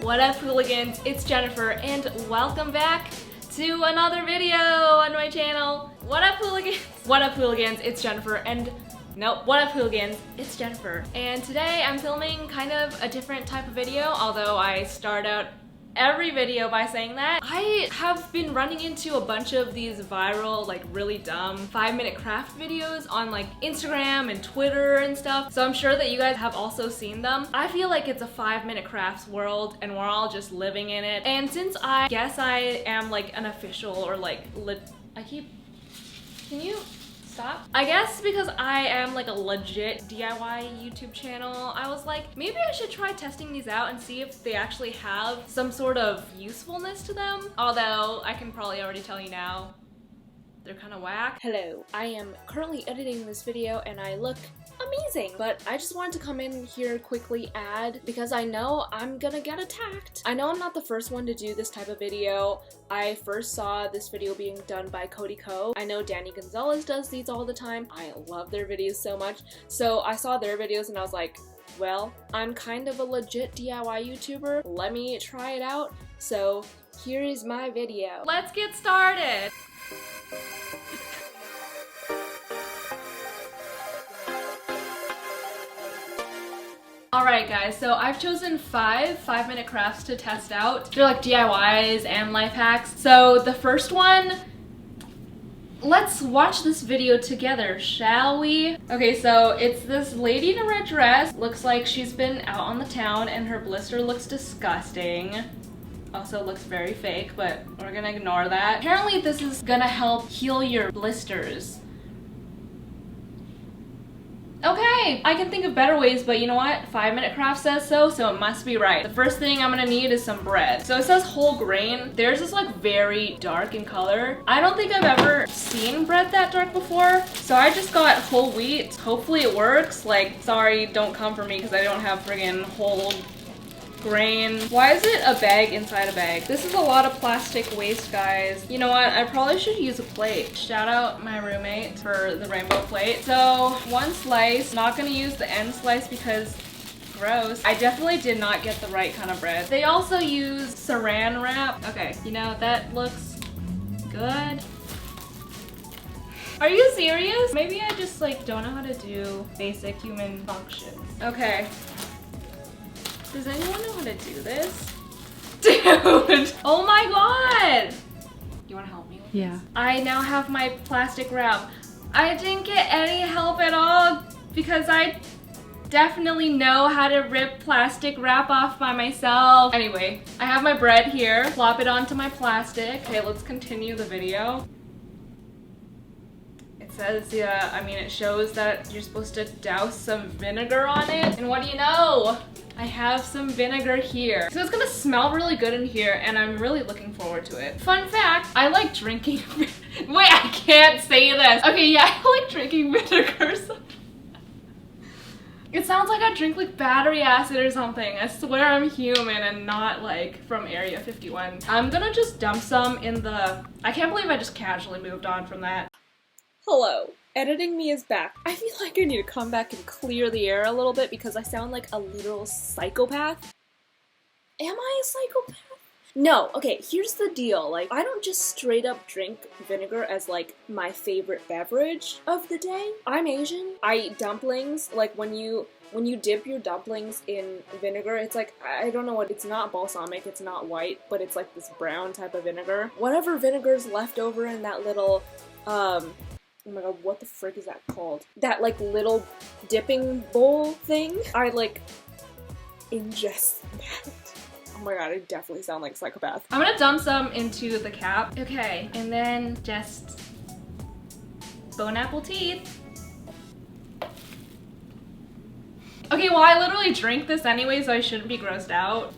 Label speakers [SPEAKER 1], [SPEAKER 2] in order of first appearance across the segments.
[SPEAKER 1] What up, hooligans? It's Jennifer, and welcome back to another video on my channel. What up, hooligans? What up, hooligans? It's Jennifer, and nope, what up, hooligans? It's Jennifer. And today I'm filming kind of a different type of video, although I start out every video by saying that. I have been running into a bunch of these viral, like really dumb 5-minute craft videos on like Instagram and Twitter and stuff. So I'm sure that you guys have also seen them. I feel like it's a 5-minute crafts world and we're all just living in it. And since I guess I am like an official or like can you stop? I guess because I am like a legit DIY YouTube channel, I was like, maybe I should try testing these out and see if they actually have some sort of usefulness to them. Although, I can probably already tell you now, they're kind of whack. Hello, I am currently editing this video and I look amazing, but I just wanted to come in here quickly add because I know I'm gonna get attacked. I know I'm not the first one to do this type of video. I first saw this video being done by Cody Co. I know Danny Gonzalez does these all the time. I love their videos so much. So I saw their videos and I was like, well, I'm kind of a legit DIY YouTuber. Let me try it out. So here is my video. Let's get started. Alright guys, so I've chosen 5-minute crafts to test out. They're like DIYs and life hacks. So the first one, let's watch this video together, shall we? Okay, so it's this lady in a red dress. Looks like she's been out on the town and her blister looks disgusting. Also looks very fake, but we're gonna ignore that. Apparently this is gonna help heal your blisters. Okay, I can think of better ways, but you know what? 5-minute craft says so it must be right. The first thing I'm gonna need is some bread. So it says whole grain. Theirs is like very dark in color. I don't think I've ever seen bread that dark before, so I just got whole wheat. Hopefully it works. Like, sorry, don't come for me because I don't have friggin' whole grain. Why is it a bag inside a bag? This is a lot of plastic waste, guys. You know what? I probably should use a plate. Shout out my roommate for the rainbow plate. So, one slice. Not gonna use the end slice because gross. I definitely did not get the right kind of bread. They also use saran wrap. Okay, you know, that looks good. Are you serious? Maybe I just like don't know how to do basic human functions. Okay. Does anyone know how to do this? Dude! Oh my god! You wanna help me with this? I now have my plastic wrap. I didn't get any help at all because I definitely know how to rip plastic wrap off by myself. Anyway, I have my bread here. Plop it onto my plastic. Okay, let's continue the video. It says, it shows that you're supposed to douse some vinegar on it. And what do you know? I have some vinegar here. So it's gonna smell really good in here and I'm really looking forward to it. Fun fact, I like drinking wait, I can't say this. Okay, yeah, I like drinking vinegar. It sounds like I drink like battery acid or something. I swear I'm human and not like from Area 51. I'm gonna just dump some in the... I can't believe I just casually moved on from that. Hello. Editing me is back. I feel like I need to come back and clear the air a little bit because I sound like a literal psychopath. Am I a psychopath? No, okay, here's the deal. Like, I don't just straight up drink vinegar as like my favorite beverage of the day. I'm Asian. I eat dumplings. Like when you dip your dumplings in vinegar, it's like, I don't know what, it's not balsamic, it's not white, but it's like this brown type of vinegar. Whatever vinegar's left over in that little, oh my god, what the frick is that called? That like little dipping bowl thing? I like ingest that. Oh my god, I definitely sound like a psychopath. I'm gonna dump some into the cap. Okay, and then just bone apple teeth. Okay, well I literally drink this anyway, so I shouldn't be grossed out.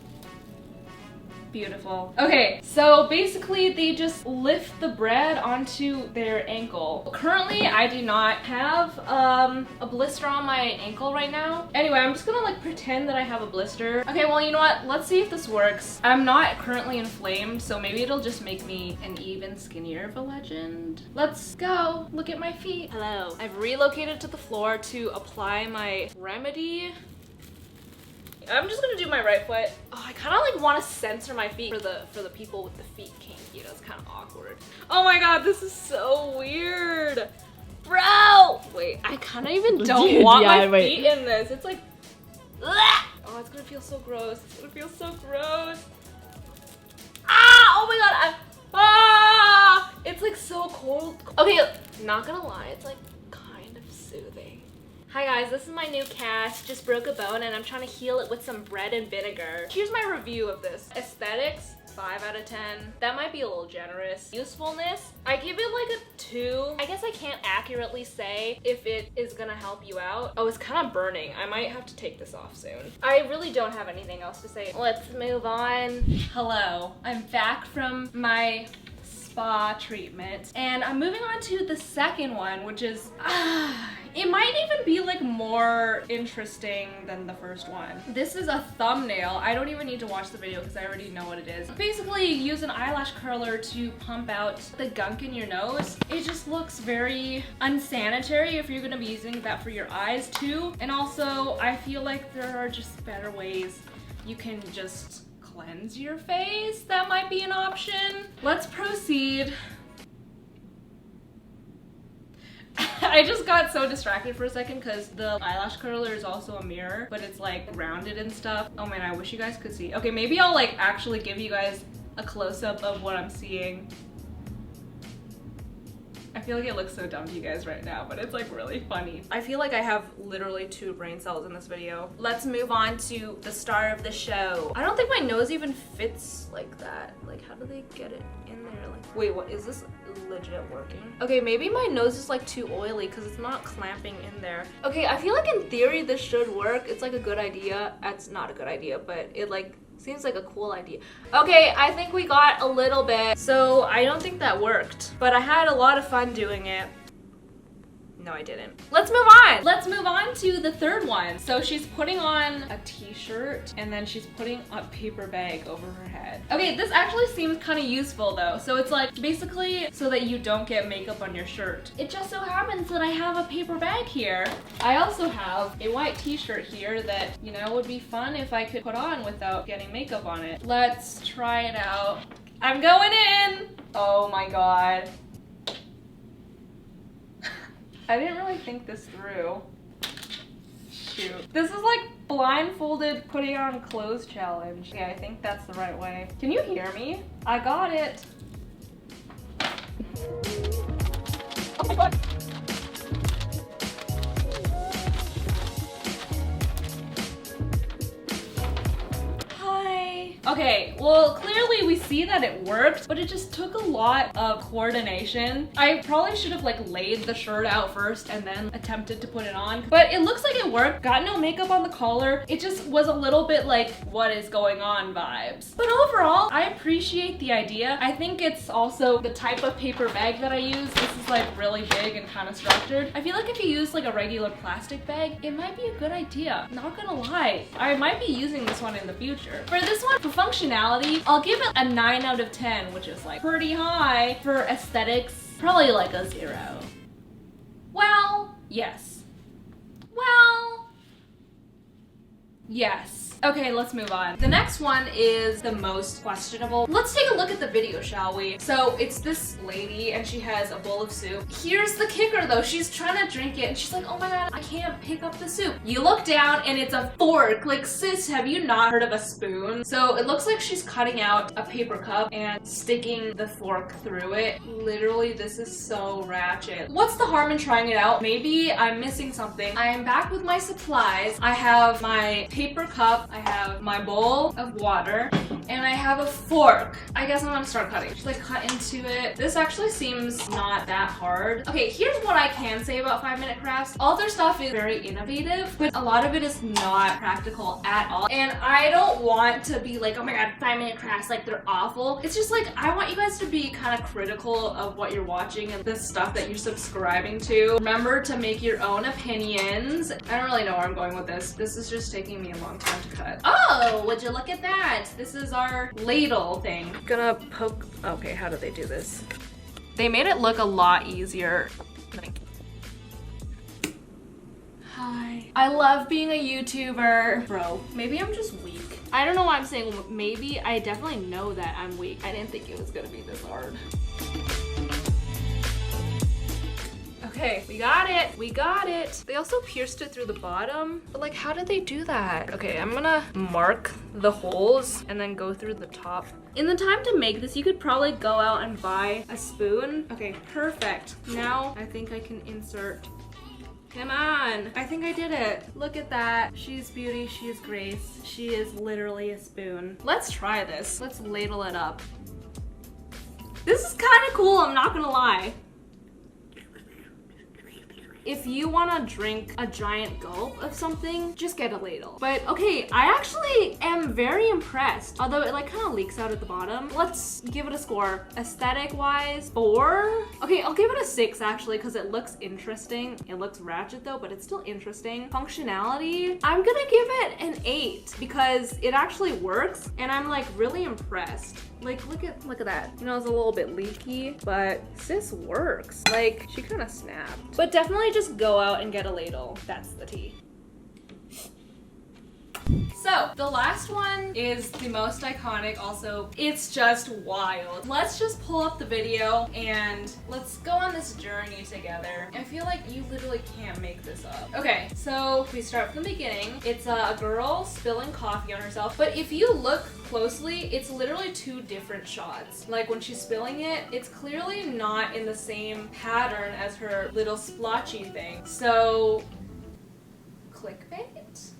[SPEAKER 1] Beautiful. Okay, so basically they just lift the bread onto their ankle. Currently, I do not have a blister on my ankle right now. Anyway, I'm just gonna like pretend that I have a blister. Okay, well you know what? Let's see if this works. I'm not currently inflamed, so maybe it'll just make me an even skinnier of a legend. Let's go. Look at my feet. Hello. I've relocated to the floor to apply my remedy. I'm just gonna do my right foot. Oh, I kind of like want to censor my feet for the people with the feet kinky. That's kind of awkward. Oh my god, this is so weird. Bro! Wait, I kind of even don't want my feet in this. It's like, oh, it's gonna feel so gross. It's gonna feel so gross. Ah! Oh my god! Ah! It's like so cold. Okay, not gonna lie, it's like kind of soothing. Hi guys, this is my new cast. Just broke a bone and I'm trying to heal it with some bread and vinegar. Here's my review of this. Aesthetics, 5 out of 10. That might be a little generous. Usefulness, I give it like a 2. I guess I can't accurately say if it is gonna help you out. Oh, it's kind of burning. I might have to take this off soon. I really don't have anything else to say. Let's move on. Hello, I'm back from my spa treatment and I'm moving on to the second one, which is it might even be like more interesting than the first one. This is a thumbnail. I don't even need to watch the video because I already know what it is. Basically, use an eyelash curler to pump out the gunk in your nose. It just looks very unsanitary if you're gonna be using that for your eyes too. And also, I feel like there are just better ways you can just cleanse your face. That might be an option. Let's proceed. I just got so distracted for a second because the eyelash curler is also a mirror, but it's like rounded and stuff. Oh man, I wish you guys could see. Okay, maybe I'll like actually give you guys a close-up of what I'm seeing. I feel like it looks so dumb to you guys right now, but it's like really funny. I feel like I have literally 2 brain cells in this video. Let's move on to the star of the show. I don't think my nose even fits like that. Like, how do they get it in there? Like, wait, what is this legit working? Okay, maybe my nose is like too oily because it's not clamping in there. Okay, I feel like in theory this should work. It's like a good idea. It's not a good idea, but it like seems like a cool idea. Okay, I think we got a little bit. So I don't think that worked, but I had a lot of fun doing it. No, I didn't. Let's move on. Let's move on to the third one. So she's putting on a t-shirt and then she's putting a paper bag over her head. Okay, this actually seems kind of useful though. So it's like basically so that you don't get makeup on your shirt. It just so happens that I have a paper bag here. I also have a white t-shirt here that, you know, would be fun if I could put on without getting makeup on it. Let's try it out. I'm going in. Oh my god. I didn't really think this through. Shoot. This is like blindfolded putting on clothes challenge. Yeah, I think that's the right way. Can you hear me? I got it. Oh my god. Okay, well, clearly we see that it worked, but it just took a lot of coordination. I probably should have like laid the shirt out first and then attempted to put it on, but it looks like it worked. Got no makeup on the collar. It just was a little bit like, what is going on vibes. But overall, I appreciate the idea. I think it's also the type of paper bag that I use. This is like really big and kind of structured. I feel like if you use like a regular plastic bag, it might be a good idea. Not gonna lie. I might be using this one in the future. For this one, for functionality, I'll give it a 9 out of 10, which is like pretty high. For aesthetics, probably like a 0. Well, yes. Well, yes. Okay, let's move on. The next one is the most questionable. Let's take a look at the video, shall we? So it's this lady and she has a bowl of soup. Here's the kicker though. She's trying to drink it and she's like, oh my god, I can't pick up the soup. You look down and it's a fork. Like, sis, have you not heard of a spoon? So it looks like she's cutting out a paper cup and sticking the fork through it. Literally, this is so ratchet. What's the harm in trying it out? Maybe I'm missing something. I am back with my supplies. I have my paper cup, I have my bowl of water, and I have a fork. I guess I'm gonna start cutting. Just like cut into it. This actually seems not that hard. Okay, here's what I can say about 5-minute crafts. All their stuff is very innovative, but a lot of it is not practical at all. And I don't want to be like, oh my god, 5-minute crafts, like they're awful. It's just like, I want you guys to be kind of critical of what you're watching and the stuff that you're subscribing to. Remember to make your own opinions. I don't really know where I'm going with this. This is just taking me a long time to cut. Oh, would you look at that? This is our ladle thing. Gonna poke. Okay, how do they do this? They made it look a lot easier. Hi. I love being a YouTuber. Bro, maybe I'm just weak. I don't know why I'm saying maybe. I definitely know that I'm weak. I didn't think it was gonna be this hard. Okay, we got it. We got it. They also pierced it through the bottom. But like, how did they do that? Okay, I'm gonna mark the holes and then go through the top. In the time to make this, you could probably go out and buy a spoon. Okay, perfect. Now I think I can insert. Come on. I think I did it. Look at that. She's beauty, she is grace. She is literally a spoon. Let's try this. Let's ladle it up. This is kind of cool, I'm not gonna lie. If you want to drink a giant gulp of something, just get a ladle. But okay, I actually am very impressed. Although it like kind of leaks out at the bottom. Let's give it a score. Aesthetic wise, 4. Okay, I'll give it a 6 actually because it looks interesting. It looks ratchet though, but it's still interesting. Functionality, I'm gonna give it an 8 because it actually works and I'm like really impressed. Like, look at that. You know, it's a little bit leaky, but sis works. Like, she kind of snapped. But definitely just go out and get a ladle. That's the tea. So, the last one is the most iconic also. It's just wild. Let's just pull up the video and let's go on this journey together. I feel like you literally can't make this up. Okay, so we start from the beginning. It's a girl spilling coffee on herself, but if you look closely, it's literally 2 different shots. Like when she's spilling it, it's clearly not in the same pattern as her little splotchy thing. So, clickbait?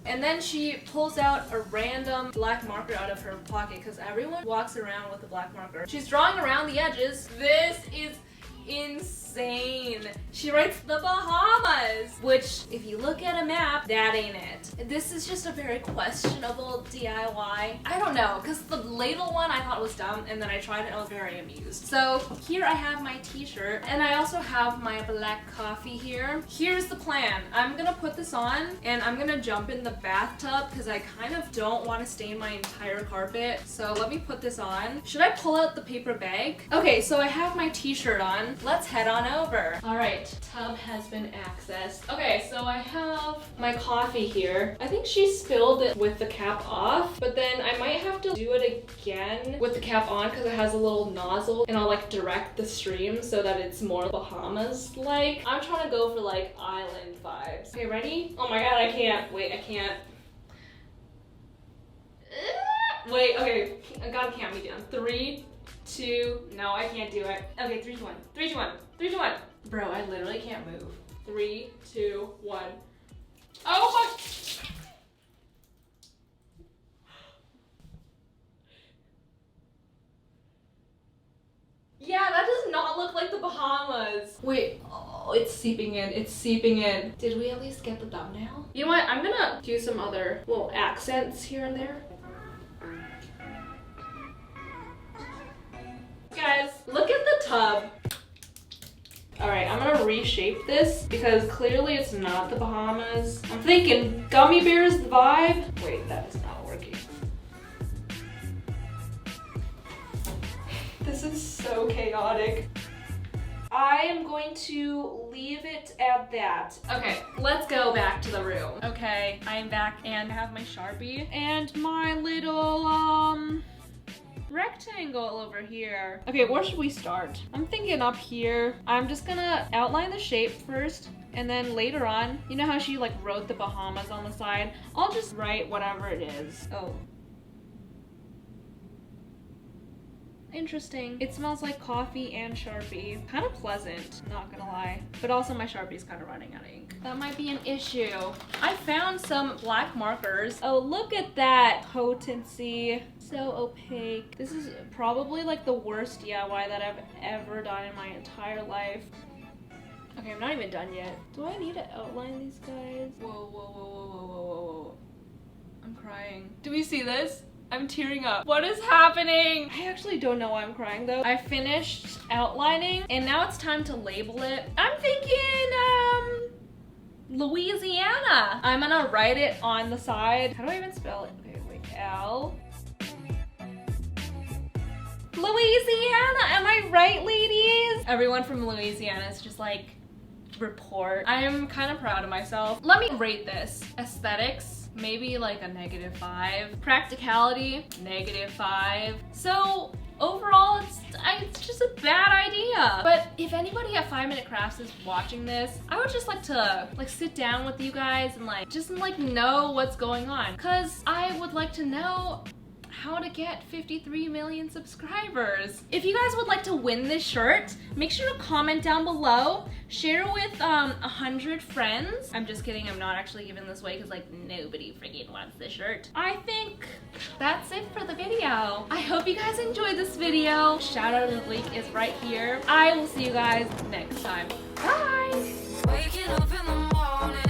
[SPEAKER 1] And then she pulls out a random black marker out of her pocket because everyone walks around with a black marker. She's drawing around the edges. This is insane. She writes the Bahamas, which if you look at a map, that ain't it. This is just a very questionable DIY. I don't know, because the ladle one I thought was dumb and then I tried it and I was very amused. So here I have my t-shirt and I also have my black coffee here. Here's the plan. I'm gonna put this on and I'm gonna jump in the bathtub because I kind of don't want to stain my entire carpet. So let me put this on. Should I pull out the paper bag? Okay, so I have my t-shirt on. Let's head on over. All right, tub has been accessed. Okay, so I have my coffee here. I think she spilled it with the cap off, but then I might have to do it again with the cap on because it has a little nozzle and I'll like direct the stream so that it's more Bahamas-like. I'm trying to go for like island vibes. Okay, ready? Oh my God, I can't. Wait, I can't. Wait, okay, I gotta count me down. 3, 2, no, I can't do it. Okay, 3, 2, 1, 3, 2, 1, 3, 2, 1. Bro, I literally can't move. 3, 2, 1. Oh my! Yeah, that does not look like the Bahamas. Wait, oh, it's seeping in, it's seeping in. Did we at least get the thumbnail? You know what, I'm gonna do some other little accents here and there. Guys, look at the tub. All right, I'm gonna reshape this because clearly it's not the Bahamas. I'm thinking gummy bears vibe. Wait, that is not working. This is so chaotic. I am going to leave it at that. Okay, let's go back to the room. Okay, I am back and I have my Sharpie and my little, rectangle over here. Okay, where should we start? I'm thinking up here. I'm just gonna outline the shape first and then later on, you know how she like wrote the Bahamas on the side? I'll just write whatever it is. Oh. Interesting. It smells like coffee and Sharpie. Kind of pleasant, not gonna lie. But also my Sharpie's kind of running out of ink. That might be an issue. I found some black markers. Oh, look at that potency. So opaque. This is probably like the worst DIY that I've ever done in my entire life. Okay, I'm not even done yet. Do I need to outline these guys? Whoa, whoa, whoa, whoa, whoa, whoa, whoa. I'm crying. Do we see this? I'm tearing up. What is happening? I actually don't know why I'm crying though. I finished outlining and now it's time to label it. I'm thinking, Louisiana. I'm gonna write it on the side. How do I even spell it? Okay, wait, L. Louisiana, am I right, ladies? Everyone from Louisiana is just like, report. I am kind of proud of myself. Let me rate this. Aesthetics, maybe like a -5. Practicality, -5. So overall, it's just a bad idea. But if anybody at 5 Minute Crafts is watching this, I would just like to sit down with you guys and just know what's going on. Cause I would like to know how to get 53 million subscribers. If you guys would like to win this shirt, make sure to comment down below. Share it with 100 friends. I'm just kidding, I'm not actually giving this away because nobody freaking wants this shirt. I think that's it for the video. I hope you guys enjoyed this video. Shout out to the link is right here. I will see you guys next time. Bye! Waking up in the morning.